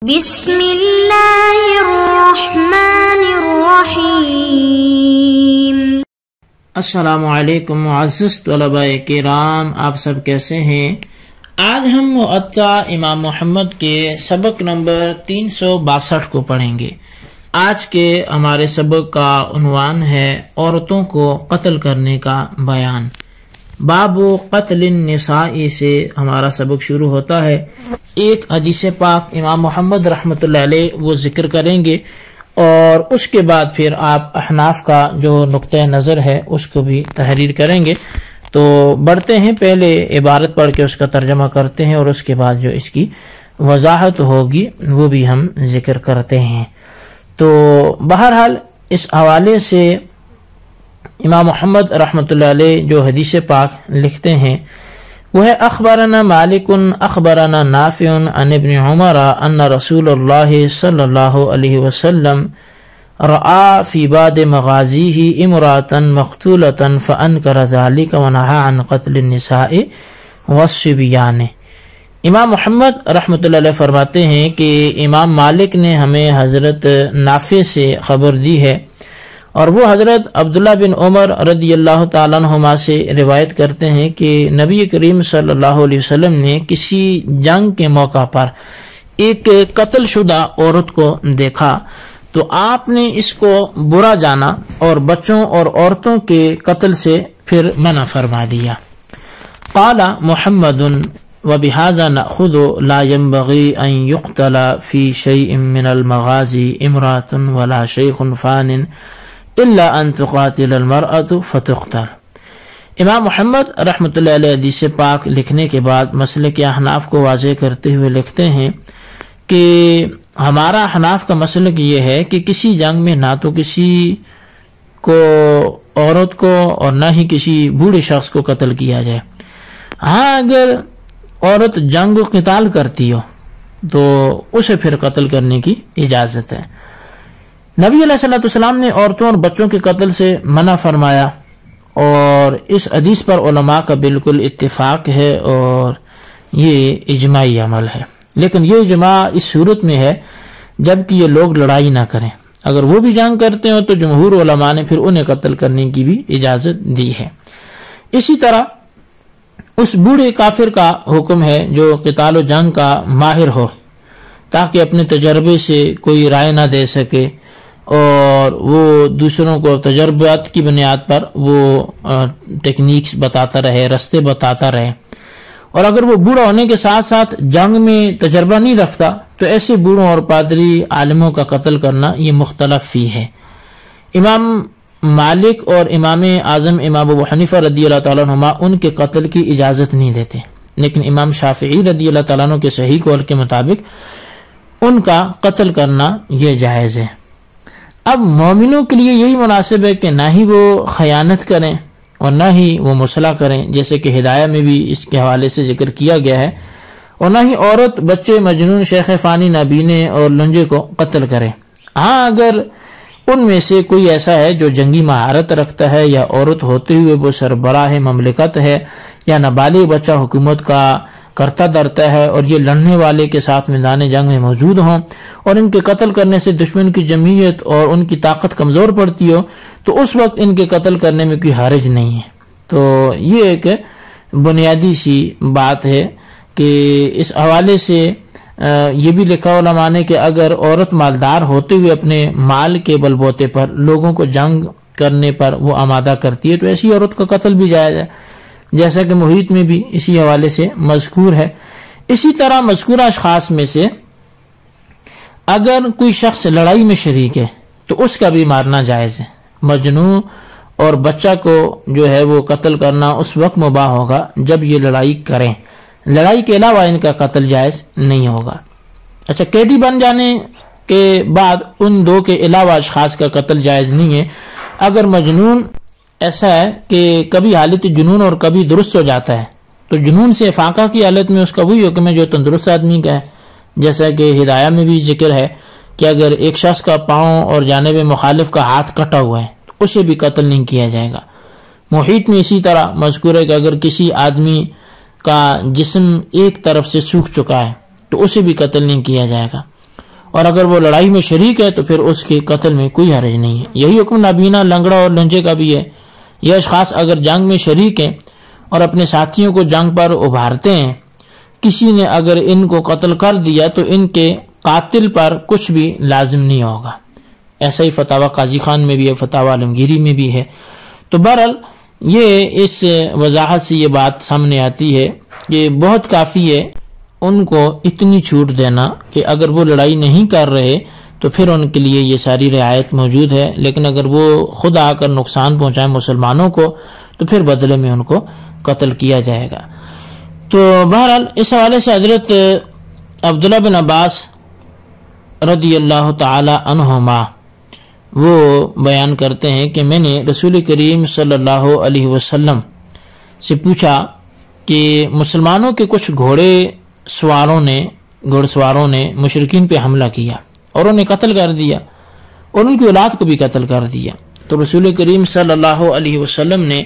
بسم اللہ الرحمن الرحیم۔ السلام علیکم معزز طلباء کرام، آپ سب کیسے ہیں؟ آج ہم موطا امام محمد کے سبق نمبر 362 کو پڑھیں گے۔ آج کے ہمارے سبق کا عنوان ہے عورتوں کو قتل کرنے کا بیان۔ باب قتل النساء سے ہمارا سبق شروع ہوتا ہے۔ ایک حدیث پاک امام محمد رحمۃ اللہ علیہ وہ ذکر کریں گے اور اس کے بعد پھر آپ احناف کا جو نقطہ نظر ہے اس کو بھی تحریر کریں گے۔ تو بڑھتے ہیں، پہلے عبارت پڑھ کے اس کا ترجمہ کرتے ہیں اور اس کے بعد جو اس کی وضاحت ہوگی وہ بھی ہم ذکر کرتے ہیں۔ تو بہرحال اس حوالے سے امام محمد رحمۃ اللہ علیہ جو حدیث پاک لکھتے ہیں وہ ہے اخبرنا مالک اخبرنا نافع عن ابن عمر ان رسول اللہ صلی اللہ علیہ وسلم رأى في بعض مغازيه امرأة مقتولة فأنكر ذلك ونهى عن قتل النساء والصبيان۔ امام محمد رحمۃ اللہ علیہ فرماتے ہیں کہ امام مالک نے ہمیں حضرت نافع سے خبر دی ہے اور وہ حضرت عبداللہ بن عمر رضی اللہ تعالیٰ عنہما سے روایت کرتے ہیں کہ نبی کریم صلی اللہ علیہ وسلم نے کسی جنگ کے موقع پر ایک قتل شدہ عورت کو دیکھا تو آپ نے اس کو برا جانا اور بچوں اور عورتوں کے قتل سے پھر منع فرما دیا۔ قال محمد وبهذا نأخذ لا ينبغي أن يقتل في شيء من المغازي امرأة ولا شيخ فان الا ان تقاتل المرأة فتقتل۔ امام محمد رحمۃ اللہ علیہ حدیث پاک لکھنے کے بعد مسئلے کے احناف کو واضح کرتے ہوئے لکھتے ہیں کہ ہمارا احناف کا مسلک یہ ہے کہ کسی جنگ میں نہ تو کسی کو عورت کو اور نہ ہی کسی بوڑھے شخص کو قتل کیا جائے۔ ہاں اگر عورت جنگ و قتال کرتی ہو تو اسے پھر قتل کرنے کی اجازت ہے۔ نبی علیہ الصلوۃ والسلام نے عورتوں اور بچوں کے قتل سے منع فرمایا اور اس حدیث پر علماء کا بالکل اتفاق ہے اور یہ اجماعی عمل ہے، لیکن یہ اجماع اس صورت میں ہے جب کہ یہ لوگ لڑائی نہ کریں۔ اگر وہ بھی جنگ کرتے ہوں تو جمہور علماء نے پھر انہیں قتل کرنے کی بھی اجازت دی ہے۔ اسی طرح اس بوڑھے کافر کا حکم ہے جو قتال و جنگ کا ماہر ہو تاکہ اپنے تجربے سے کوئی رائے نہ دے سکے اور وہ دوسروں کو تجربات کی بنیاد پر وہ ٹیکنیکس بتاتا رہے، رستے بتاتا رہے۔ اور اگر وہ بوڑھا ہونے کے ساتھ ساتھ جنگ میں تجربہ نہیں رکھتا تو ایسے بوڑھوں اور پادری عالموں کا قتل کرنا یہ مختلف فی ہے۔ امام مالک اور امام اعظم امام ابو حنیفہ رضی اللہ تعالیٰ عنہما ان کے قتل کی اجازت نہیں دیتے، لیکن امام شافعی رضی اللہ تعالیٰ عنہ کے صحیح قول کے مطابق ان کا قتل کرنا یہ جائز ہے۔ اب مومنوں کے لیے یہی مناسب ہے کہ نہ ہی وہ خیانت کریں اور نہ ہی وہ مصلح کریں، جیسے کہ ہدایہ میں بھی اس کے حوالے سے ذکر کیا گیا ہے، اور نہ ہی عورت، بچے، مجنون، شیخ فانی، نابینے اور لنجے کو قتل کریں۔ ہاں اگر ان میں سے کوئی ایسا ہے جو جنگی مہارت رکھتا ہے یا عورت ہوتے ہوئے وہ سربراہ مملکت ہے یا نابالغ بچہ حکومت کا کرتا درتا ہے اور یہ لڑنے والے کے ساتھ میدان جنگ میں موجود ہوں اور ان کے قتل کرنے سے دشمن کی جمعیت اور ان کی طاقت کمزور پڑتی ہو تو اس وقت ان کے قتل کرنے میں کوئی حرج نہیں ہے۔ تو یہ ایک بنیادی سی بات ہے کہ اس حوالے سے یہ بھی لکھا علماء نے کہ اگر عورت مالدار ہوتے ہوئے اپنے مال کے بل بوتے پر لوگوں کو جنگ کرنے پر وہ آمادہ کرتی ہے تو ایسی عورت کا قتل بھی جائز ہے، جیسا کہ محیط میں بھی اسی حوالے سے مذکور ہے۔ اسی طرح مذکورہ اشخاص میں سے اگر کوئی شخص لڑائی میں شریک ہے تو اس کا بھی مارنا جائز ہے۔ مجنون اور بچہ کو جو ہے وہ قتل کرنا اس وقت مباح ہوگا جب یہ لڑائی کریں، لڑائی کے علاوہ ان کا قتل جائز نہیں ہوگا۔ اچھا، قیدی بن جانے کے بعد ان دو کے علاوہ اشخاص کا قتل جائز نہیں ہے۔ اگر مجنون ایسا ہے کہ کبھی حالت جنون اور کبھی درست ہو جاتا ہے تو جنون سے فاقہ کی حالت میں اس کا وہی حکم ہے جو تندرست آدمی کا ہے، جیسا کہ ہدایہ میں بھی ذکر ہے کہ اگر ایک شخص کا پاؤں اور جانب مخالف کا ہاتھ کٹا ہوا ہے تو اسے بھی قتل نہیں کیا جائے گا۔ محیط میں اسی طرح مذکور ہے کہ اگر کسی آدمی کا جسم ایک طرف سے سوکھ چکا ہے تو اسے بھی قتل نہیں کیا جائے گا۔ اور اگر وہ لڑائی میں شریک ہے تو پھر اس کے قتل میں کوئی حرج نہیں ہے۔ یہی حکم نابینا، لنگڑا اور لنجے کا بھی ہے۔ یہ اشخاص اگر جنگ میں شریک ہیں اور اپنے ساتھیوں کو جنگ پر ابھارتے ہیں، کسی نے اگر ان کو قتل کر دیا تو ان کے قاتل پر کچھ بھی لازم نہیں ہوگا۔ ایسا ہی فتاوی قاضی خان میں بھی ہے، فتاوی عالمگیری میں بھی ہے۔ تو بہرحال یہ اس وضاحت سے یہ بات سامنے آتی ہے کہ بہت کافی ہے ان کو اتنی چھوٹ دینا کہ اگر وہ لڑائی نہیں کر رہے تو پھر ان کے لیے یہ ساری رعایت موجود ہے، لیکن اگر وہ خود آ کر نقصان پہنچائیں مسلمانوں کو تو پھر بدلے میں ان کو قتل کیا جائے گا۔ تو بہرحال اس حوالے سے حضرت عبداللہ بن عباس رضی اللہ تعالی عنہما وہ بیان کرتے ہیں کہ میں نے رسول کریم صلی اللہ علیہ وسلم سے پوچھا کہ مسلمانوں کے کچھ گھوڑ سواروں نے مشرکین پہ حملہ کیا اور انہیں قتل کر دیا اور ان کی اولاد کو بھی قتل کر دیا، تو رسول کریم صلی اللہ علیہ وسلم نے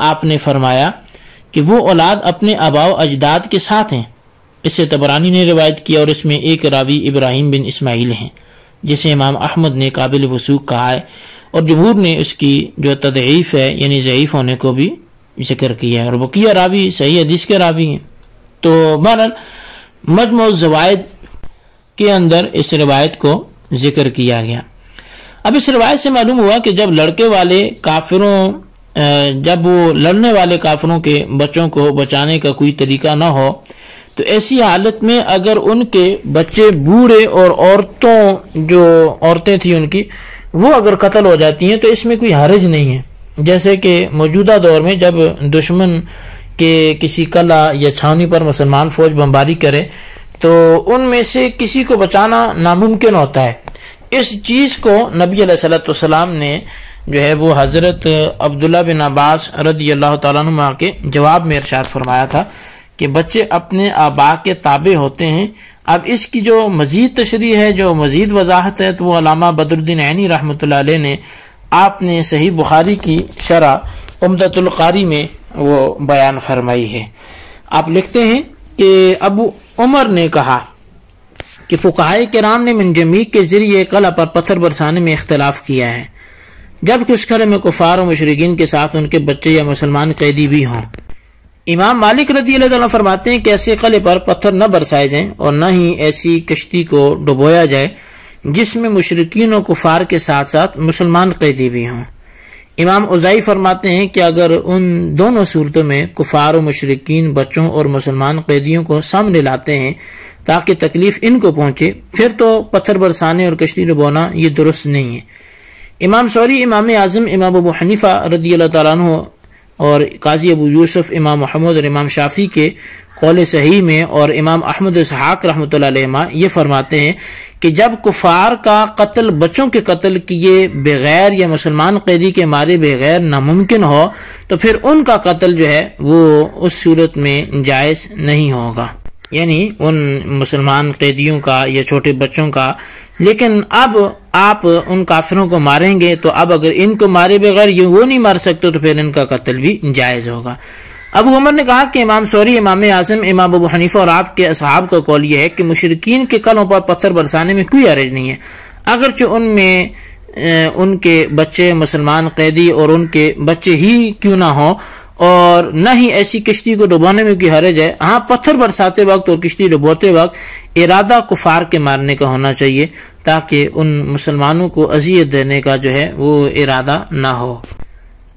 آپ نے فرمایا کہ وہ اولاد اپنے آباء و اجداد کے ساتھ ہیں۔ اسے طبرانی نے روایت کیا اور اس میں ایک راوی ابراہیم بن اسماعیل ہیں جسے امام احمد نے قابل وثوق کہا ہے، اور جمہور نے اس کی جو تضعیف ہے یعنی ضعیف ہونے کو بھی ذکر کیا ہے، اور بقیہ راوی صحیح حدیث کے راوی ہیں۔ تو بہرحال مجموع الزوائد کے اندر اس روایت کو ذکر کیا گیا۔ اب اس روایت سے معلوم ہوا کہ جب وہ لڑنے والے کافروں کے بچوں کو بچانے کا کوئی طریقہ نہ ہو تو ایسی حالت میں اگر ان کے بچے بوڑھے اور عورتیں تھیں ان کی وہ اگر قتل ہو جاتی ہیں تو اس میں کوئی حرج نہیں ہے۔ جیسے کہ موجودہ دور میں جب دشمن کے کسی قلعہ یا چھاونی پر مسلمان فوج بمباری کرے تو ان میں سے کسی کو بچانا ناممکن ہوتا ہے۔ اس چیز کو نبی علیہ الصلوۃ والسلام نے جو ہے وہ حضرت عبداللہ بن عباس رضی اللہ تعالیٰ عنہ کے جواب میں ارشاد فرمایا تھا کہ بچے اپنے آباء کے تابع ہوتے ہیں۔ اب اس کی جو مزید تشریح ہے، جو مزید وضاحت ہے، تو وہ علامہ بدر الدین عینی رحمۃ اللہ علیہ نے آپ نے صحیح بخاری کی شرح عمدۃ القاری میں وہ بیان فرمائی ہے۔ آپ لکھتے ہیں کہ ابو عمر نے کہا کہ فقہائے کرام نے منجمیق کے ذریعے قلعہ پر پتھر برسانے میں اختلاف کیا ہے، جبکہ اس قلعے میں کفار و مشرکین کے ساتھ ان کے بچے یا مسلمان قیدی بھی ہوں۔ امام مالک رضی اللہ عنہ فرماتے ہیں کہ ایسے قلعے پر پتھر نہ برسائے جائیں اور نہ ہی ایسی کشتی کو ڈبویا جائے جس میں مشرکین و کفار کے ساتھ ساتھ مسلمان قیدی بھی ہوں۔ امام اوزائی فرماتے ہیں کہ اگر ان دونوں صورتوں میں کفار و مشرکین بچوں اور مسلمان قیدیوں کو سامنے لاتے ہیں تاکہ تکلیف ان کو پہنچے پھر تو پتھر برسانے اور کشتی ڈبونا یہ درست نہیں ہے۔ امام ثوری، امام اعظم، امام ابو حنیفہ رضی اللہ تعالیٰ عنہ اور قاضی ابو یوسف، امام محمد اور امام شافعی کے قول صحیح میں اور امام احمد اسحاق رحمۃ اللہ علیہ یہ فرماتے ہیں کہ جب کفار کا قتل بچوں کے قتل کیے بغیر یا مسلمان قیدی کے مارے بغیر ناممکن ہو تو پھر ان کا قتل جو ہے وہ اس صورت میں جائز نہیں ہوگا، یعنی ان مسلمان قیدیوں کا یا چھوٹے بچوں کا۔ لیکن اب آپ ان کافروں کو ماریں گے تو اب اگر ان کو مارے بغیر یہ وہ نہیں مار سکتے تو پھر ان کا قتل بھی جائز ہوگا۔ ابو عمر نے کہا کہ امام ثوری، امام اعظم، امام ابو حنیفہ اور آپ کے اصحاب کا قول یہ ہے کہ مشرکین کے قلعوں پر پتھر برسانے میں کوئی حرج نہیں ہے، اگرچہ ان میں ان کے بچے مسلمان قیدی اور ان کے بچے ہی کیوں نہ ہوں، اور نہ ہی ایسی کشتی کو ڈبونے میں کوئی حرج ہے۔ ہاں، پتھر برساتے وقت اور کشتی ڈبوتے وقت ارادہ کفار کے مارنے کا ہونا چاہیے تاکہ ان مسلمانوں کو اذیت دینے کا جو ہے وہ ارادہ نہ ہو۔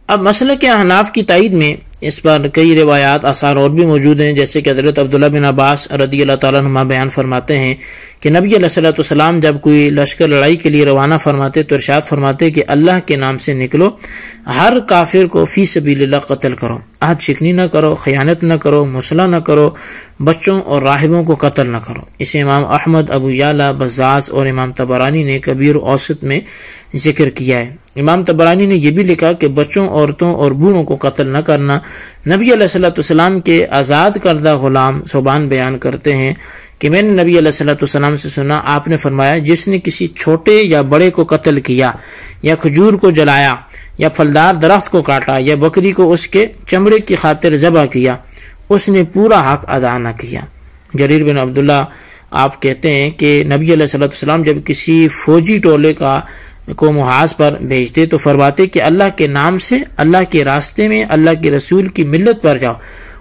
اب مسلک احناف کی تائید میں اس پر کئی روایات آثار اور بھی موجود ہیں، جیسے کہ حضرت عبداللہ بن عباس رضی اللہ تعالیٰ عنہ بیان فرماتے ہیں کہ نبی علیہ الصلوۃ والسلام جب کوئی لشکر لڑائی کے لیے روانہ فرماتے تو ارشاد فرماتے کہ اللہ کے نام سے نکلو، ہر کافر کو فی سبیل اللہ قتل کرو، عہد شکنی نہ کرو، خیانت نہ کرو، مصلح نہ کرو، بچوں اور راہبوں کو قتل نہ کرو۔ اسے امام احمد، ابو یعلا، بزاز اور امام طبرانی نے کبیر اوسط میں ذکر کیا ہے۔ امام طبرانی نے یہ بھی لکھا کہ بچوں، عورتوں اور بوڑھوں کو قتل نہ کرنا۔ نبی علیہ الصلوۃ والسلام کے آزاد کردہ غلام ثوبان بیان کرتے ہیں کہ میں نے نبی علیہ الصلوۃ والسلام سے سنا، آپ نے فرمایا جس نے کسی چھوٹے یا بڑے کو قتل کیا یا کھجور کو جلایا یا پھلدار درخت کو کاٹا یا بکری کو اس کے چمڑے کی خاطر ذبح کیا، اس نے پورا حق ادا نہ کیا۔ جریر بن عبداللہ آپ کہتے ہیں کہ نبی علیہ الصلوۃ والسلام جب کسی فوجی ٹولے کو محاذ پر بھیجتے تو فرماتے کہ اللہ کے نام سے اللہ کے راستے میں اللہ کے رسول کی ملت پر جاؤ،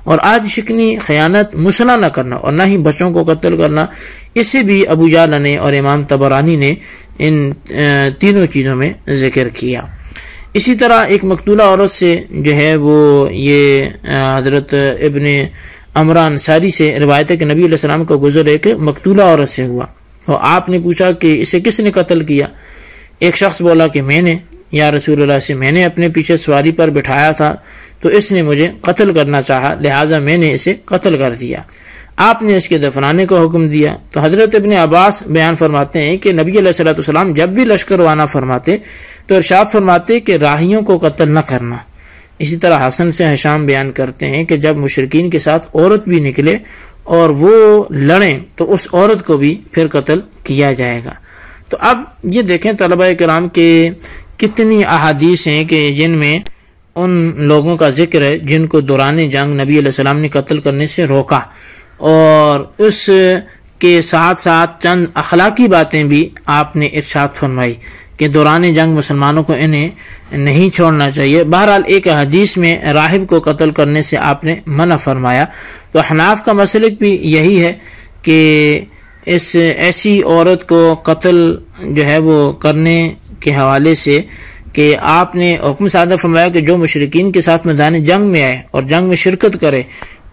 اور آج شکنی، خیانت، مسلح نہ کرنا، اور نہ ہی بچوں کو قتل کرنا۔ اس سے بھی ابو جعل نے اور امام طبرانی نے ان تینوں چیزوں میں ذکر کیا۔ اسی طرح ایک مقتولہ عورت سے جو ہے وہ یہ حضرت ابن عمرو انصاری سے روایت ہے کہ نبی علیہ السلام کا گزر ایک مقتولہ عورت سے ہوا، اور آپ نے پوچھا کہ اسے کس نے قتل کیا؟ ایک شخص بولا کہ میں نے، یا رسول اللہ سے میں نے اپنے پیچھے سواری پر بٹھایا تھا تو اس نے مجھے قتل کرنا چاہا، لہٰذا میں نے اسے قتل کر دیا۔ آپ نے اس کے دفنانے کا حکم دیا۔ تو حضرت ابن عباس بیان فرماتے ہیں کہ نبی علیہ الصلوۃ والسلام جب بھی لشکر روانہ فرماتے تو ارشاد فرماتے کہ راہیوں کو قتل نہ کرنا۔ اسی طرح حسن سے ہشام بیان کرتے ہیں کہ جب مشرکین کے ساتھ عورت بھی نکلے اور وہ لڑیں تو اس عورت کو بھی پھر قتل کیا جائے گا۔ تو اب یہ دیکھیں طلبہ کرام کہ کتنی احادیث ہیں کہ جن میں ان لوگوں کا ذکر ہے جن کو دوران جنگ نبی علیہ السلام نے قتل کرنے سے روکا، اور اس کے ساتھ ساتھ چند اخلاقی باتیں بھی آپ نے ارشاد فرمائی کہ دوران جنگ مسلمانوں کو انہیں نہیں چھوڑنا چاہیے۔ بہرحال ایک حدیث میں راہب کو قتل کرنے سے آپ نے منع فرمایا۔ تو حناف کا مسلک بھی یہی ہے کہ اس ایسی عورت کو قتل جو ہے وہ کرنے کے حوالے سے کہ آپ نے حکم صادر فرمایا کہ جو مشرکین کے ساتھ میدان جنگ میں آئے اور جنگ میں شرکت کرے،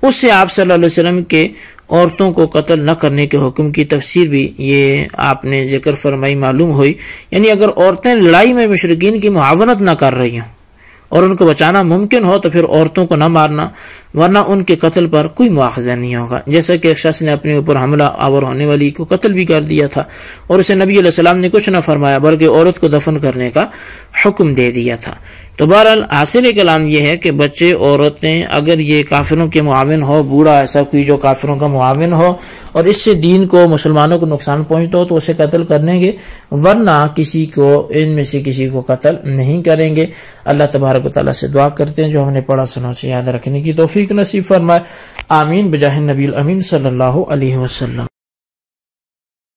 اس سے آپ صلی اللہ علیہ وسلم کے عورتوں کو قتل نہ کرنے کے حکم کی تفسیر بھی یہ آپ نے ذکر فرمائی معلوم ہوئی۔ یعنی اگر عورتیں لڑائی میں مشرکین کی معاونت نہ کر رہی ہوں اور ان کو بچانا ممکن ہو تو پھر عورتوں کو نہ مارنا، ورنہ ان کے قتل پر کوئی مواخذہ نہیں ہوگا۔ جیسا کہ ایک شخص نے اپنے اوپر حملہ آور ہونے والی کو قتل بھی کر دیا تھا اور اسے نبی علیہ السلام نے کچھ نہ فرمایا بلکہ عورت کو دفن کرنے کا حکم دے دیا تھا۔ تو بہرحال حاصل کلام یہ ہے کہ بچے، عورتیں، اگر یہ کافروں کے معاون ہو، بوڑھا ایسا کوئی جو کافروں کا معاون ہو اور اس سے دین کو، مسلمانوں کو نقصان پہنچتا ہو تو اسے قتل کریں گے، ورنہ کسی کو ان میں سے کسی کو قتل نہیں کریں گے۔ اللہ تبارک و تعالیٰ سے دعا کرتے ہیں جو ہم نے پڑھا سنا سے یاد رکھنے کی توفیق نصیب فرمائے۔ آمین بجاہ نبی الامین صلی اللہ علیہ وسلم۔